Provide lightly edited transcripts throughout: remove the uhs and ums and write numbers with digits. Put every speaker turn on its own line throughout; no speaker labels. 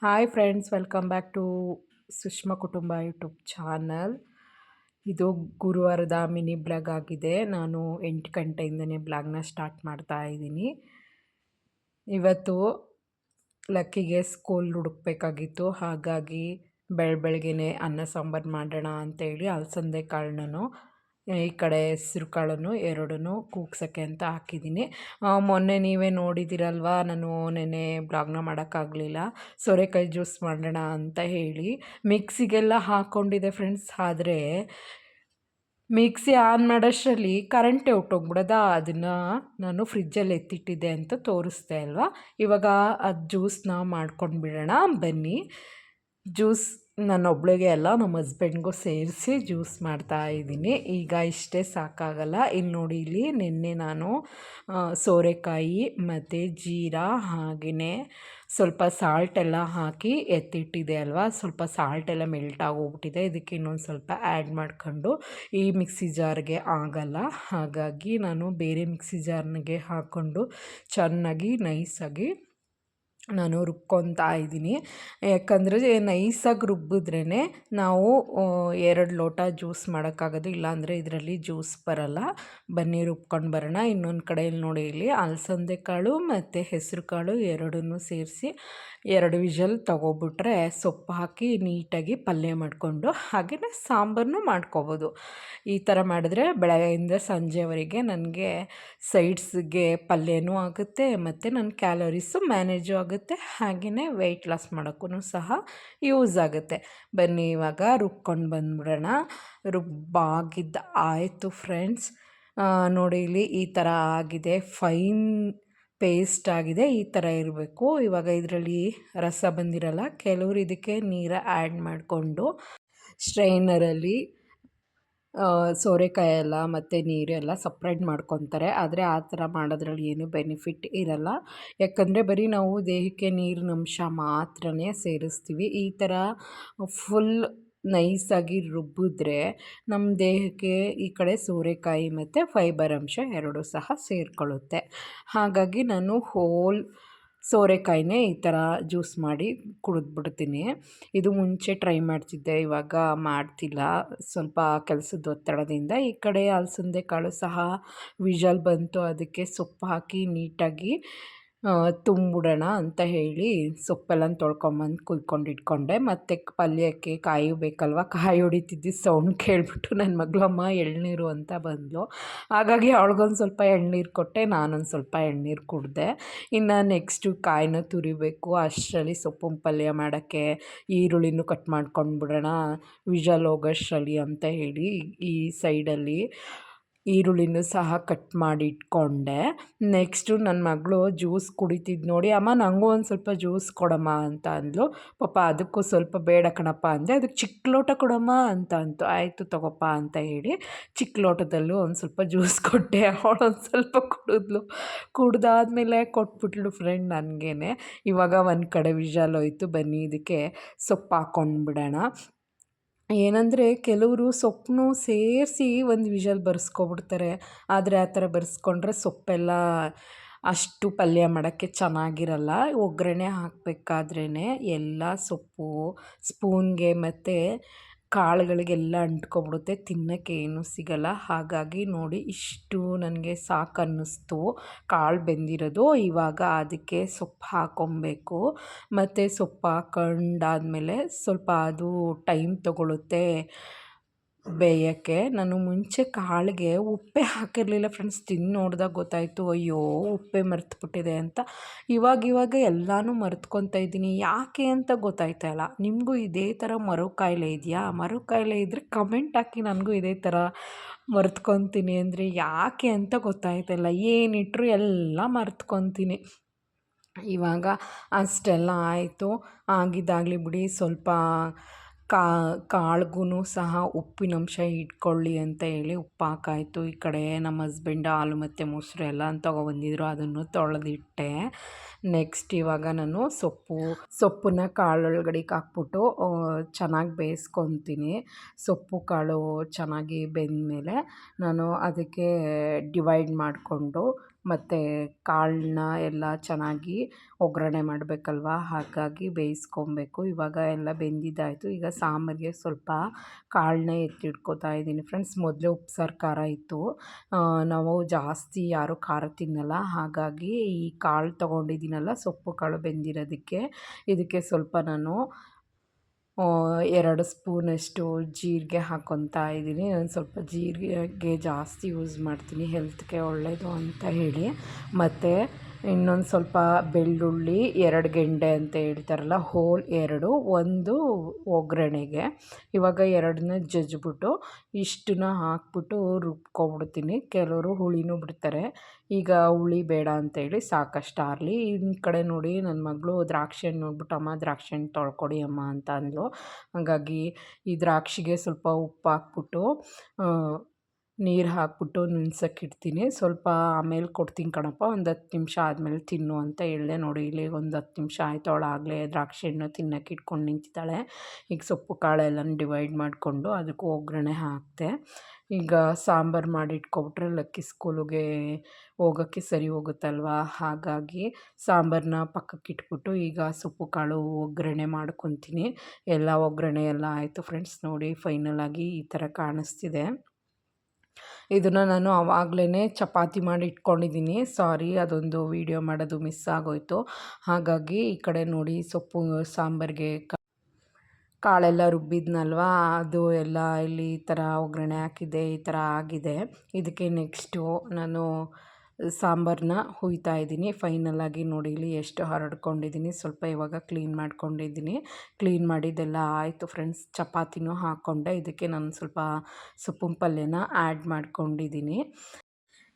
Hi friends, welcome back to Sushma ಕುಟುಂಬ YouTube channel. ಇದು ಗುರುವಾರದ mini blog ಆಗಿದೆ. ನಾನು 8 ಗಂಟೆಯಿಂದನೇ ಬ್ಲಾಗ್ನ ಸ್ಟಾರ್ಟ್ ಮಾಡ್ತಾ ಇದ್ದೀನಿ. ಇವತ್ತು ಲಕ್ಕಿಗೆ ಸ್ಕೂಲ್ ಹುಡುಕ್ಬೇಕಾಗಿತ್ತು, ಹಾಗಾಗಿ ಬೆಳಗ್ಗೆನೆ ಅನ್ನ ಸಾಂಬಾರು ಮಾಡೋಣ ಅಂತೇಳಿ ಅಲಸಂದೆ ಕಾಳನ್ನು ಈ ಕಡೆ ಹೆಸ್ರು ಕಾಳನ್ನು ಎರಡನ್ನೂ ಕೂಗ್ಸೋಕ್ಕೆ ಅಂತ ಹಾಕಿದ್ದೀನಿ. ಮೊನ್ನೆ ನೀವೇ ನೋಡಿದ್ದೀರಲ್ವ, ನಾನು ನೆನ್ನೆ ಬ್ಲಾಗ್ನ ಮಾಡೋಕ್ಕಾಗಲಿಲ್ಲ. ಸೋರೆಕಾಯಿ ಜ್ಯೂಸ್ ಮಾಡೋಣ ಅಂತ ಹೇಳಿ ಮಿಕ್ಸಿಗೆಲ್ಲ ಹಾಕ್ಕೊಂಡಿದ್ದೆ ಫ್ರೆಂಡ್ಸ್. ಆದರೆ ಮಿಕ್ಸಿ ಆನ್ ಮಾಡೋಷ್ಟರಲ್ಲಿ ಕರೆಂಟೇ ಹೊರ್ಟೋಗ್ಬಿಡೋದ. ಅದನ್ನು ನಾನು ಫ್ರಿಜ್ಜಲ್ಲಿ ಎತ್ತಿಟ್ಟಿದ್ದೆ ಅಂತ ತೋರಿಸ್ದೆ ಅಲ್ವಾ. ಇವಾಗ ಅದು ಜ್ಯೂಸನ್ನ ಮಾಡ್ಕೊಂಡು ಬಿಡೋಣ ಬನ್ನಿ. ಜ್ಯೂಸ್ ನನ್ನೊಬ್ಳಿಗೆ ಅಲ್ಲ, ನಮ್ಮ ಹಸ್ಬೆಂಡ್ಗೂ ಸೇರಿಸಿ ಜ್ಯೂಸ್ ಮಾಡ್ತಾಯಿದ್ದೀನಿ. ಈಗ ಇಷ್ಟೇ ಸಾಕಾಗಲ್ಲ. ಇಲ್ಲಿ ನೋಡಿ, ಇಲ್ಲಿ ನಿನ್ನೆ ನಾನು ಸೋರೆಕಾಯಿ ಮತ್ತು ಜೀರಾ ಹಾಗೆಯೇ ಸ್ವಲ್ಪ ಸಾಲ್ಟೆಲ್ಲ ಹಾಕಿ ಎತ್ತಿಟ್ಟಿದೆ ಅಲ್ವಾ. ಸ್ವಲ್ಪ ಸಾಲ್ಟೆಲ್ಲ ಮೆಲ್ಟ್ ಆಗೋಗ್ಬಿಟ್ಟಿದೆ. ಇದಕ್ಕೆ ಇನ್ನೊಂದು ಸ್ವಲ್ಪ ಆ್ಯಡ್ ಮಾಡ್ಕೊಂಡು ಈ ಮಿಕ್ಸಿ ಜಾರ್ಗೆ ಆಗಲ್ಲ, ಹಾಗಾಗಿ ನಾನು ಬೇರೆ ಮಿಕ್ಸಿ ಜಾರ್ನಿಗೆ ಹಾಕ್ಕೊಂಡು ಚೆನ್ನಾಗಿ ನೈಸಾಗಿ ನಾನು ರುಬ್ಕೊತಾ ಇದ್ದೀನಿ. ಯಾಕಂದರೆ ನೈಸಾಗಿ ರುಬ್ಬಿದ್ರೇ ನಾವು 2 ಲೋಟ ಜ್ಯೂಸ್ ಮಾಡೋಕ್ಕಾಗೋದು, ಇಲ್ಲಾಂದರೆ ಇದರಲ್ಲಿ ಜ್ಯೂಸ್ ಬರಲ್ಲ. ಬನ್ನಿ ರುಬ್ಕೊಂಡು ಬರೋಣ. ಇನ್ನೊಂದು ಕಡೆಯಲ್ಲಿ ನೋಡಿ, ಇಲ್ಲಿ ಅಲಸಂದೆ ಕಾಳು ಮತ್ತು ಹೆಸರು ಕಾಳು ಎರಡನ್ನೂ ಸೇರಿಸಿ 2 ವಿಷಲ್ ತೊಗೊಬಿಟ್ರೆ ಸೊಪ್ಪು ಹಾಕಿ ನೀಟಾಗಿ ಪಲ್ಯ ಮಾಡಿಕೊಂಡು ಹಾಗೆಯೇ ಸಾಂಬಾರನ್ನು ಮಾಡ್ಕೊಬೋದು. ಈ ಥರ ಮಾಡಿದ್ರೆ ಬೆಳಗ್ಗೆಯಿಂದ ಸಂಜೆವರೆಗೆ ನನಗೆ ಸೈಡ್ಸ್ಗೆ ಪಲ್ಯನೂ ಆಗುತ್ತೆ ಮತ್ತು ನನ್ನ ಕ್ಯಾಲರೀಸು ಮ್ಯಾನೇಜು ಆಗುತ್ತೆ, ಹಾಗೆಯೇ ವೆಯ್ಟ್ ಲಾಸ್ ಮಾಡೋಕ್ಕೂ ಸಹ ಯೂಸ್ ಆಗುತ್ತೆ. ಬನ್ನಿ ಇವಾಗ ರುಬ್ಕೊಂಡು ಬಂದ್ಬಿಡೋಣ. ರುಬ್ಬಾಗಿದ್ದು ಆಯಿತು ಫ್ರೆಂಡ್ಸ್. ನೋಡಿ, ಇಲ್ಲಿ ಈ ಥರ ಆಗಿದೆ, ಫೈನ್ ಪೇಸ್ಟ್ ಆಗಿದೆ. ಈ ಥರ ಇರಬೇಕು. ಇವಾಗ ಇದರಲ್ಲಿ ರಸ ಬಂದಿರಲ್ಲ, ಕೆಲವರು ಇದಕ್ಕೆ ನೀರು ಆ್ಯಡ್ ಮಾಡಿಕೊಂಡು ಸ್ಟ್ರೈನರಲ್ಲಿ ಸೋರೆಕಾಯಿ ಎಲ್ಲ ಮತ್ತು ನೀರೆಲ್ಲ ಸಪ್ರೇಟ್ ಮಾಡ್ಕೊತಾರೆ. ಆದರೆ ಆ ಥರ ಮಾಡೋದ್ರಲ್ಲಿ ಏನೂ ಬೆನಿಫಿಟ್ ಇರಲ್ಲ. ಯಾಕಂದರೆ ಬರೀ ನಾವು ದೇಹಕ್ಕೆ ನೀರಿನ ಅಂಶ ಮಾತ್ರನೇ ಸೇರಿಸ್ತೀವಿ. ಈ ಥರ ಫುಲ್ ನೈಸಾಗಿ ರುಬ್ಬಿದ್ರೆ ನಮ್ಮ ದೇಹಕ್ಕೆ ಈ ಕಡೆ ಸೋರೆಕಾಯಿ ಮತ್ತು ಫೈಬರ್ ಅಂಶ ಎರಡೂ ಸಹ ಸೇರಿಕೊಳ್ಳುತ್ತೆ. ಹಾಗಾಗಿ ನಾನು ಹೋಲ್ ಸೋರೆಕಾಯಿನೇ ಈ ಥರ ಜ್ಯೂಸ್ ಮಾಡಿ ಕುಡಿದ್ಬಿಡ್ತೀನಿ. ಇದು ಮುಂಚೆ ಟ್ರೈ ಮಾಡ್ತಿದ್ದೆ, ಇವಾಗ ಮಾಡ್ತಿಲ್ಲ, ಸ್ವಲ್ಪ ಕೆಲಸದ ಒತ್ತಡದಿಂದ. ಈ ಕಡೆ ಅಲಸಂದೆ ಕಾಳು ಸಹ ವಿಷಲ್ ಬಂತು, ಅದಕ್ಕೆ ಸೊಪ್ಪು ಹಾಕಿ ನೀಟಾಗಿ ತುಂಬಿಡೋಣ ಅಂತ ಹೇಳಿ ಸೊಪ್ಪೆಲ್ಲ ತೊಳ್ಕೊಂಬಂದು ಕುಯ್ಕೊಂಡಿಟ್ಕೊಂಡೆ. ಮತ್ತು ಪಲ್ಯಕ್ಕೆ ಕಾಯಿ ಬೇಕಲ್ವ, ಕಾಯಿ ಹೊಡಿತಿದ್ದಿದ್ದು ಸೌಂಡ್ ಕೇಳಿಬಿಟ್ಟು ನನ್ನ ಮಗಳಮ್ಮ ಎಳ್ನೀರು ಅಂತ ಬಂದಳು. ಹಾಗಾಗಿ ಅವಳಿಗೊಂದು ಸ್ವಲ್ಪ ಎಳ್ನೀರು ಕೊಟ್ಟೆ, ನಾನೊಂದು ಸ್ವಲ್ಪ ಎಳ್ನೀರು ಕುಡಿದೆ. ಇನ್ನು ನೆಕ್ಸ್ಟು ಕಾಯಿನ ತುರಿಬೇಕು. ಅಷ್ಟರಲ್ಲಿ ಸೊಪ್ಪಿನ ಪಲ್ಯ ಮಾಡೋಕ್ಕೆ ಈರುಳ್ಳಿನೂ ಕಟ್ ಮಾಡ್ಕೊಂಡು ಬಿಡೋಣ ವಿಷಲ್ ಹೋಗೋಷ್ಟರಲ್ಲಿ ಅಂತ ಹೇಳಿ ಈ ಸೈಡಲ್ಲಿ ಈರುಳ್ಳಿನೂ ಸಹ ಕಟ್ ಮಾಡಿ ಇಟ್ಕೊಂಡೆ. ನೆಕ್ಸ್ಟು ನನ್ನ ಮಗಳು ಜ್ಯೂಸ್ ಕುಡಿತಿದ್ದು ನೋಡಿ, ಅಮ್ಮ ನನಗೂ ಒಂದು ಸ್ವಲ್ಪ ಜ್ಯೂಸ್ ಕೊಡಮ್ಮ ಅಂತ ಅಂದಳು. ಪಾಪ ಅದಕ್ಕೂ ಸ್ವಲ್ಪ ಬೇಡ ಕಣಪ್ಪ ಅಂದೆ. ಅದಕ್ಕೆ ಚಿಕ್ಕ ಲೋಟ ಕೊಡಮ್ಮ ಅಂತ ಅಂತು. ಆಯಿತು ತಗೋಪ್ಪ ಅಂತ ಹೇಳಿ ಚಿಕ್ಕ ಲೋಟದಲ್ಲೂ ಒಂದು ಸ್ವಲ್ಪ ಜ್ಯೂಸ್ ಕೊಟ್ಟೆ. ಅವಳೊಂದು ಸ್ವಲ್ಪ ಕುಡಿದ್ಲು. ಕುಡ್ದಾದ್ಮೇಲೆ ಕೊಟ್ಬಿಟ್ಲು ಫ್ರೆಂಡ್ ನನಗೇನೆ. ಇವಾಗ ಒಂದು ಕಡೆ ವಿಷಲ್ ಹೋಯ್ತು. ಬನ್ನಿ ಇದಕ್ಕೆ ಸೊಪ್ಪು ಹಾಕ್ಕೊಂಡ್ಬಿಡೋಣ. ಏನಂದರೆ ಕೆಲವರು ಸೊಪ್ಪನ್ನು ಸೇರಿಸಿ ಒಂದು ವಿಷಲ್ ಬರ್ಸ್ಕೊಬಿಡ್ತಾರೆ. ಆದರೆ ಆ ಥರ ಬರ್ಸ್ಕೊಂಡ್ರೆ ಸೊಪ್ಪೆಲ್ಲ ಅಷ್ಟು ಪಲ್ಯ ಮಾಡೋಕ್ಕೆ ಚೆನ್ನಾಗಿರಲ್ಲ. ಒಗ್ಗರಣೆ ಹಾಕಬೇಕಾದ್ರೇ ಎಲ್ಲ ಸೊಪ್ಪು ಸ್ಪೂನ್ಗೆ ಮತ್ತು ಕಾಳುಗಳಿಗೆಲ್ಲ ಅಂಟ್ಕೊಬಿಡುತ್ತೆ, ತಿನ್ನೋಕ್ಕೆ ಏನೂ ಸಿಗಲ್ಲ. ಹಾಗಾಗಿ ನೋಡಿ, ಇಷ್ಟು ನನಗೆ ಸಾಕು ಅನ್ನಿಸ್ತು ಕಾಳು ಬೆಂದಿರೋದು. ಇವಾಗ ಅದಕ್ಕೆ ಸೊಪ್ಪು ಹಾಕ್ಕೊಬೇಕು. ಮತ್ತು ಸೊಪ್ಪು ಹಾಕೊಂಡಾದ್ಮೇಲೆ ಸ್ವಲ್ಪ ಅದು ಟೈಮ್ ತೊಗೊಳುತ್ತೆ ಬೇಯೋಕ್ಕೆ. ನಾನು ಮುಂಚೆ ಕಾಳಿಗೆ ಉಪ್ಪೇ ಹಾಕಿರಲಿಲ್ಲ ಫ್ರೆಂಡ್ಸ್. ತಿಂದು ನೋಡಿದಾಗ ಗೊತ್ತಾಯಿತು, ಅಯ್ಯೋ ಉಪ್ಪೇ ಮರೆತುಬಿಟ್ಟಿದೆ ಅಂತ. ಇವಾಗ ಎಲ್ಲನೂ ಮರೆತ್ಕೊತಾ ಇದ್ದೀನಿ, ಯಾಕೆ ಅಂತ ಗೊತ್ತಾಯ್ತಾ ಇಲ್ಲ. ನಿಮಗೂ ಇದೇ ಥರ ಮರೋ ಕಾಯಿಲೆ ಇದೆಯಾ? ಮರೋ ಕಾಯಿಲೆ ಇದ್ದರೆ ಕಮೆಂಟ್ ಹಾಕಿ. ನನಗೂ ಇದೇ ಥರ ಮರೆತ್ಕೊತೀನಿ ಅಂದರೆ ಯಾಕೆ ಅಂತ ಗೊತ್ತಾಯ್ತಾಯಿಲ್ಲ. ಏನಿಟ್ಟರು ಎಲ್ಲ ಮರೆತ್ಕೊತೀನಿ. ಇವಾಗ ಅಷ್ಟೆಲ್ಲ ಆಯಿತು. ಆಗಿದ್ದಾಗಲಿ ಬಿಡಿ, ಸ್ವಲ್ಪ ಕಾಳಿಗೂ ಸಹ ಉಪ್ಪಿನಂಶ ಇಟ್ಕೊಳ್ಳಿ ಅಂತ ಹೇಳಿ ಉಪ್ಪು ಹಾಕಾಯಿತು. ಈ ಕಡೆ ನಮ್ಮ ಹಸ್ಬೆಂಡ್ ಹಾಲು ಮತ್ತು ಮೊಸರು ಎಲ್ಲ ತೊಗೊಬಂದಿದ್ರು, ಅದನ್ನು ತೊಳೆದಿಟ್ಟೆ. ನೆಕ್ಸ್ಟ್ ಇವಾಗ ನಾನು ಸೊಪ್ಪನ್ನ ಕಾಳೊಳಗಡೆಗೆ ಹಾಕ್ಬಿಟ್ಟು ಚೆನ್ನಾಗಿ ಬೇಯಿಸ್ಕೊತೀನಿ. ಸೊಪ್ಪು ಕಾಳು ಚೆನ್ನಾಗಿ ಬೆಂದಮೇಲೆ ನಾನು ಅದಕ್ಕೆ ಡಿವೈಡ್ ಮಾಡಿಕೊಂಡು ಮತ್ತು ಕಾಳನ್ನ ಎಲ್ಲ ಚೆನ್ನಾಗಿ ಒಗ್ಗರಣೆ ಮಾಡಬೇಕಲ್ವ, ಹಾಗಾಗಿ ಬೇಯಿಸ್ಕೊಬೇಕು. ಇವಾಗ ಎಲ್ಲ ಬೆಂದಿದ್ದಾಯಿತು. ಈಗ ಸಾಂಬಾರಿಗೆ ಸ್ವಲ್ಪ ಕಾಳನ್ನ ಎತ್ತಿಟ್ಕೊತಾ ಇದ್ದೀನಿ ಫ್ರೆಂಡ್ಸ್. ಮೊದಲೇ ಉಪ್ಸಾರು ಖಾರ ಇತ್ತು, ನಾವು ಜಾಸ್ತಿ ಯಾರೂ ಖಾರ ತಿನ್ನಲ್ಲ, ಹಾಗಾಗಿ ಈ ಕಾಳು ತೊಗೊಂಡಿದ್ದೀನಲ್ಲ ಸೊಪ್ಪು ಕಾಳು ಬೆಂದಿರೋದಕ್ಕೆ, ಇದಕ್ಕೆ ಸ್ವಲ್ಪ ನಾನು 2 ಸ್ಪೂನಷ್ಟು ಜೀರಿಗೆ ಹಾಕ್ಕೊತಾ ಇದ್ದೀನಿ. ಒಂದು ಸ್ವಲ್ಪ ಜೀರಿಗೆ ಜಾಸ್ತಿ ಯೂಸ್ ಮಾಡ್ತೀನಿ, ಹೆಲ್ತ್ಗೆ ಒಳ್ಳೆಯದು ಅಂತ ಹೇಳಿ. ಮತ್ತು ಇನ್ನೊಂದು ಸ್ವಲ್ಪ ಬೆಳ್ಳುಳ್ಳಿ, 2 ಗೆಂಡೆ ಅಂತ ಹೇಳ್ತಾರಲ್ಲ, ಹೋಲ್ 2, 1 ಒಗ್ಗರಣೆಗೆ. ಇವಾಗ 2ನ್ನ ಜಜ್ಜಿಬಿಟ್ಟು ಇಷ್ಟನ್ನ ಹಾಕ್ಬಿಟ್ಟು ರುಬ್ಕೊಬಿಡ್ತೀನಿ. ಕೆಲವರು ಹುಳಿನೂ ಬಿಡ್ತಾರೆ, ಈಗ ಹುಳಿ ಬೇಡ ಅಂತೇಳಿ ಸಾಕಷ್ಟು ಆರಲಿ. ಇನ್ನು ಕಡೆ ನೋಡಿ ನನ್ನ ಮಗಳು ದ್ರಾಕ್ಷಿ ಹಣ್ಣು ನೋಡ್ಬಿಟ್ಟು, ಅಮ್ಮ ದ್ರಾಕ್ಷಿ ಹಣ್ಣು ತೊಳ್ಕೊಡಿ ಅಮ್ಮ ಅಂತ ಅಂದಳು. ಹಾಗಾಗಿ ಈ ದ್ರಾಕ್ಷಿಗೆ ಸ್ವಲ್ಪ ಉಪ್ಪು ಹಾಕ್ಬಿಟ್ಟು ನೀರು ಹಾಕ್ಬಿಟ್ಟು ನೆನ್ಸೋಕ್ಕಿಡ್ತೀನಿ. ಸ್ವಲ್ಪ ಆಮೇಲೆ ಕೊಡ್ತೀನಿ ಕಣಪ್ಪ, ಒಂದು 10 ನಿಮಿಷ ಆದಮೇಲೆ ತಿನ್ನು ಅಂತ ಹೇಳಿದೆ. ನೋಡಿ ಇಲ್ಲಿ ಒಂದು 10 ನಿಮಿಷ ಆಯಿತು, ಅವಳಾಗಲೇ ದ್ರಾಕ್ಷಿ ಹಣ್ಣು ತಿನ್ನೋಕೆ ಇಟ್ಕೊಂಡು ನಿಂತಿದ್ದಾಳೆ. ಈಗ ಸೊಪ್ಪು ಕಾಳೆಲ್ಲನೂ ಡಿವೈಡ್ ಮಾಡಿಕೊಂಡು ಅದಕ್ಕೆ ಒಗ್ಗರಣೆ ಹಾಕಿದೆ. ಈಗ ಸಾಂಬಾರು ಮಾಡಿ ಇಟ್ಕೊಬಿಟ್ರೆ ಲಕ್ಕಿ ಸ್ಕೂಲಿಗೆ ಹೋಗೋಕ್ಕೆ ಸರಿ ಹೋಗುತ್ತಲ್ವ, ಹಾಗಾಗಿ ಸಾಂಬಾರನ್ನ ಪಕ್ಕಕ್ಕೆ ಇಟ್ಬಿಟ್ಟು ಈಗ ಸೊಪ್ಪು ಕಾಳು ಒಗ್ಗರಣೆ ಮಾಡ್ಕೊತೀನಿ. ಎಲ್ಲ ಒಗ್ಗರಣೆ ಎಲ್ಲ ಆಯಿತು ಫ್ರೆಂಡ್ಸ್. ನೋಡಿ ಫೈನಲಾಗಿ ಈ ಥರ ಕಾಣಿಸ್ತಿದೆ. ಇದನ್ನು ನಾನು ಆವಾಗಲೇ ಚಪಾತಿ ಮಾಡಿ ಇಟ್ಕೊಂಡಿದ್ದೀನಿ. ಸಾರಿ, ಅದೊಂದು ವೀಡಿಯೋ ಮಾಡೋದು ಮಿಸ್ ಆಗೋಯಿತು. ಹಾಗಾಗಿ ಈ ಕಡೆ ನೋಡಿ ಸೊಪ್ಪು ಸಾಂಬಾರಿಗೆ ಕಾಳೆಲ್ಲ ರುಬ್ಬಿದ್ನಲ್ವ, ಅದು ಎಲ್ಲ ಇಲ್ಲಿ ಈ ಥರ ಒಗ್ಗರಣೆ ಹಾಕಿದ್ದೆ, ಈ ಥರ ಆಗಿದೆ. ಇದಕ್ಕೆ ನೆಕ್ಸ್ಟು ನಾನು ಸಾಂಬಾರನ್ನ ಹುಯ್ತಾ ಇದ್ದೀನಿ. ಫೈನಲಾಗಿ ನೋಡಿ ಇಲ್ಲಿ ಎಷ್ಟು ಹರಡ್ಕೊಂಡಿದ್ದೀನಿ. ಸ್ವಲ್ಪ ಇವಾಗ ಕ್ಲೀನ್ ಮಾಡ್ಕೊಂಡಿದ್ದೀನಿ. ಕ್ಲೀನ್ ಮಾಡಿದ್ದೆಲ್ಲ ಆಯಿತು ಫ್ರೆಂಡ್ಸ್. ಚಪಾತಿನೂ ಹಾಕ್ಕೊಂಡೆ. ಇದಕ್ಕೆ ನಾನು ಸ್ವಲ್ಪ ಸೊಪ್ಪಿನ ಪಲ್ಯನ ಆ್ಯಡ್ ಮಾಡ್ಕೊಂಡಿದ್ದೀನಿ.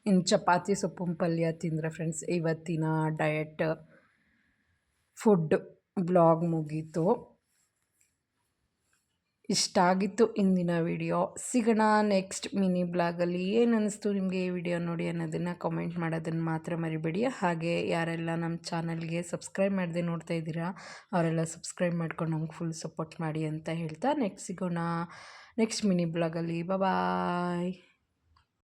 ಇನ್ನು ಚಪಾತಿ ಸೊಪ್ಪಿನ ಪಲ್ಯ ತಿಂದರೆ ಫ್ರೆಂಡ್ಸ್ ಇವತ್ತಿನ ಡಯಟ್ ಫುಡ್ ಬ್ಲಾಗ್ ಮುಗೀತು. ಇಷ್ಟ ಆಗಿತ್ತು ಇಂದಿನ ವಿಡಿಯೋ. ಸಿಗೋಣ ನೆಕ್ಸ್ಟ್ ಮಿನಿ ಬ್ಲಾಗಲ್ಲಿ. ಏನು ಅನ್ನಿಸ್ತು ನಿಮಗೆ ಈ ವಿಡಿಯೋ ನೋಡಿ ಅನ್ನೋದನ್ನು ಕಾಮೆಂಟ್ ಮಾಡೋದನ್ನು ಮಾತ್ರ ಮರಿಬೇಡಿ. ಹಾಗೆ ಯಾರೆಲ್ಲ ನಮ್ಮ ಚಾನಲ್ಗೆ ಸಬ್ಸ್ಕ್ರೈಬ್ ಮಾಡದೆ ನೋಡ್ತಾ ಇದ್ದೀರಾ ಅವರೆಲ್ಲ ಸಬ್ಸ್ಕ್ರೈಬ್ ಮಾಡ್ಕೊಂಡು ನಮ್ಗೆ ಫುಲ್ ಸಪೋರ್ಟ್ ಮಾಡಿ ಅಂತ ಹೇಳ್ತಾ ನೆಕ್ಸ್ಟ್ ಸಿಗೋಣ ನೆಕ್ಸ್ಟ್ ಮಿನಿ ಬ್ಲಾಗಲ್ಲಿ. ಬಾಯ್.